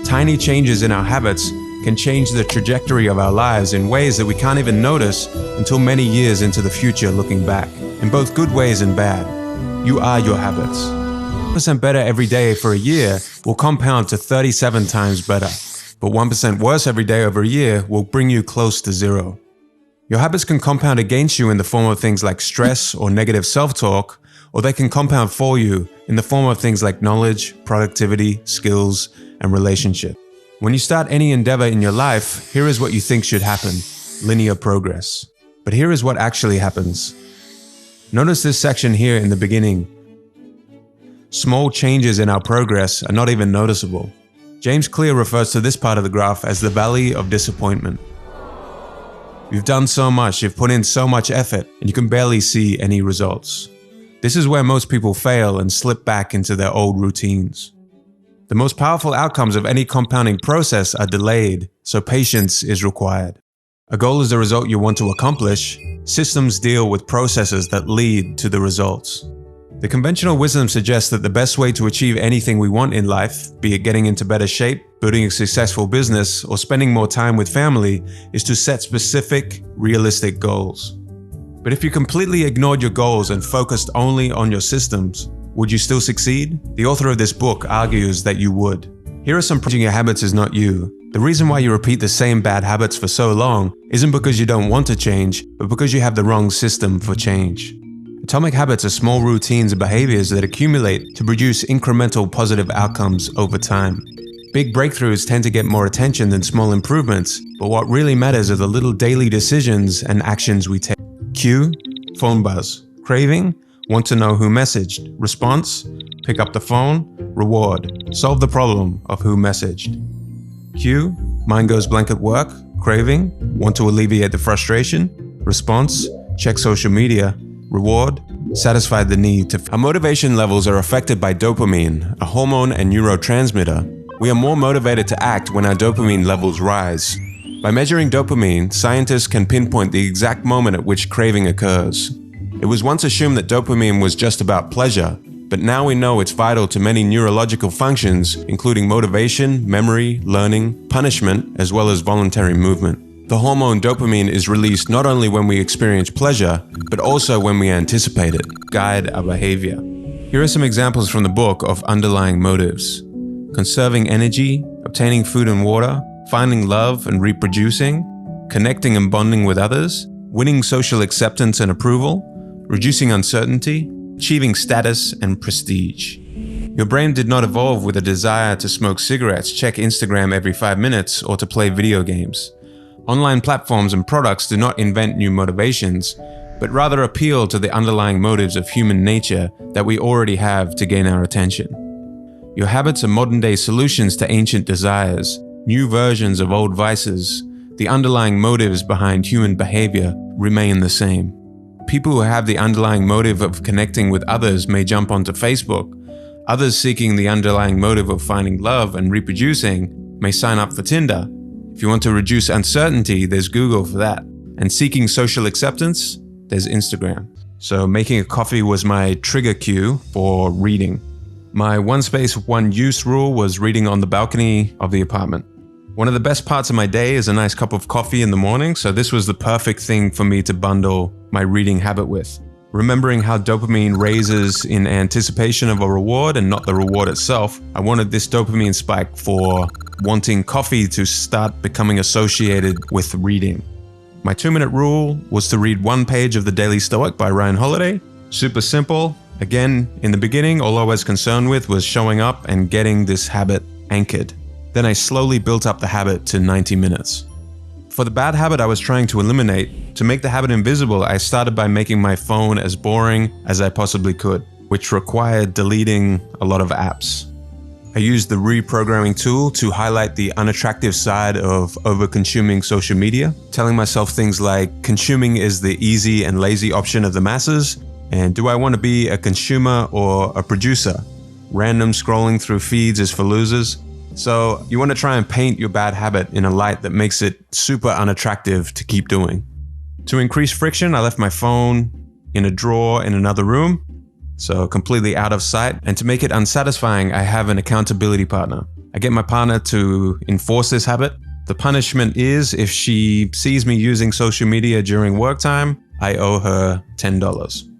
Tiny changes in our habits can change the trajectory of our lives in ways that we can't even notice until many years into the future looking back, in both good ways and bad. You are your habits. 1% better every day for a year will compound to 37 times better, but 1% worse every day over a year will bring you close to zero. Your habits can compound against you in the form of things like stress or negative self-talk, or they can compound for you in the form of things like knowledge, productivity, skills, and relationship. When you start any endeavor in your life, here is what you think should happen: linear progress. But here is what actually happens. Notice this section here in the beginning. Small changes in our progress are not even noticeable. James Clear refers to this part of the graph as the valley of disappointment. You've done so much, you've put in so much effort, and you can barely see any results. This is where most people fail and slip back into their old routines. The most powerful outcomes of any compounding process are delayed, so patience is required. A goal is the result you want to accomplish. Systems deal with processes that lead to the results. The conventional wisdom suggests that the best way to achieve anything we want in life, be it getting into better shape, building a successful business, or spending more time with family, is to set specific, realistic goals. But if you completely ignored your goals and focused only on your systems, would you still succeed? The author of this book argues that you would. Here are some changing your habits is not you. The reason why you repeat the same bad habits for so long isn't because you don't want to change, but because you have the wrong system for change. Atomic habits are small routines and behaviors that accumulate to produce incremental positive outcomes over time. Big breakthroughs tend to get more attention than small improvements, but what really matters are the little daily decisions and actions we take. Cue, phone buzz. Craving, want to know who messaged. Response, pick up the phone. Reward, solve the problem of who messaged. Cue, mind goes blank at work. Craving, want to alleviate the frustration. Response, check social media. Reward, satisfy the need to. Our motivation levels are affected by dopamine, a hormone and neurotransmitter. We are more motivated to act when our dopamine levels rise. By measuring dopamine, scientists can pinpoint the exact moment at which craving occurs. It was once assumed that dopamine was just about pleasure, but now we know it's vital to many neurological functions, including motivation, memory, learning, punishment, as well as voluntary movement. The hormone dopamine is released not only when we experience pleasure, but also when we anticipate it, guide our behavior. Here are some examples from the book of underlying motives: conserving energy, obtaining food and water, finding love and reproducing, connecting and bonding with others, winning social acceptance and approval, reducing uncertainty, achieving status and prestige. Your brain did not evolve with a desire to smoke cigarettes, check Instagram every 5 minutes, or to play video games. Online platforms and products do not invent new motivations, but rather appeal to the underlying motives of human nature that we already have to gain our attention. Your habits are modern-day solutions to ancient desires, new versions of old vices. The underlying motives behind human behavior remain the same. People who have the underlying motive of connecting with others may jump onto Facebook. Others seeking the underlying motive of finding love and reproducing may sign up for Tinder. If you want to reduce uncertainty, there's Google for that. And seeking social acceptance, there's Instagram. So making a coffee was my trigger cue for reading. My one space, one use rule was reading on the balcony of the apartment. One of the best parts of my day is a nice cup of coffee in the morning, so this was the perfect thing for me to bundle my reading habit with. Remembering how dopamine raises in anticipation of a reward and not the reward itself, I wanted this dopamine spike for wanting coffee to start becoming associated with reading. My 2-minute rule was to read 1 page of The Daily Stoic by Ryan Holiday. Super simple. Again, in the beginning, all I was concerned with was showing up and getting this habit anchored. Then I slowly built up the habit to 90 minutes. For the bad habit I was trying to eliminate, to make the habit invisible, I started by making my phone as boring as I possibly could, which required deleting a lot of apps. I used the reprogramming tool to highlight the unattractive side of over-consuming social media, telling myself things like, consuming is the easy and lazy option of the masses, and do I want to be a consumer or a producer? Random scrolling through feeds is for losers. So you want to try and paint your bad habit in a light that makes it super unattractive to keep doing. To increase friction, I left my phone in a drawer in another room, so completely out of sight. And to make it unsatisfying, I have an accountability partner. I get my partner to enforce this habit. The punishment is if she sees me using social media during work time, I owe her $10.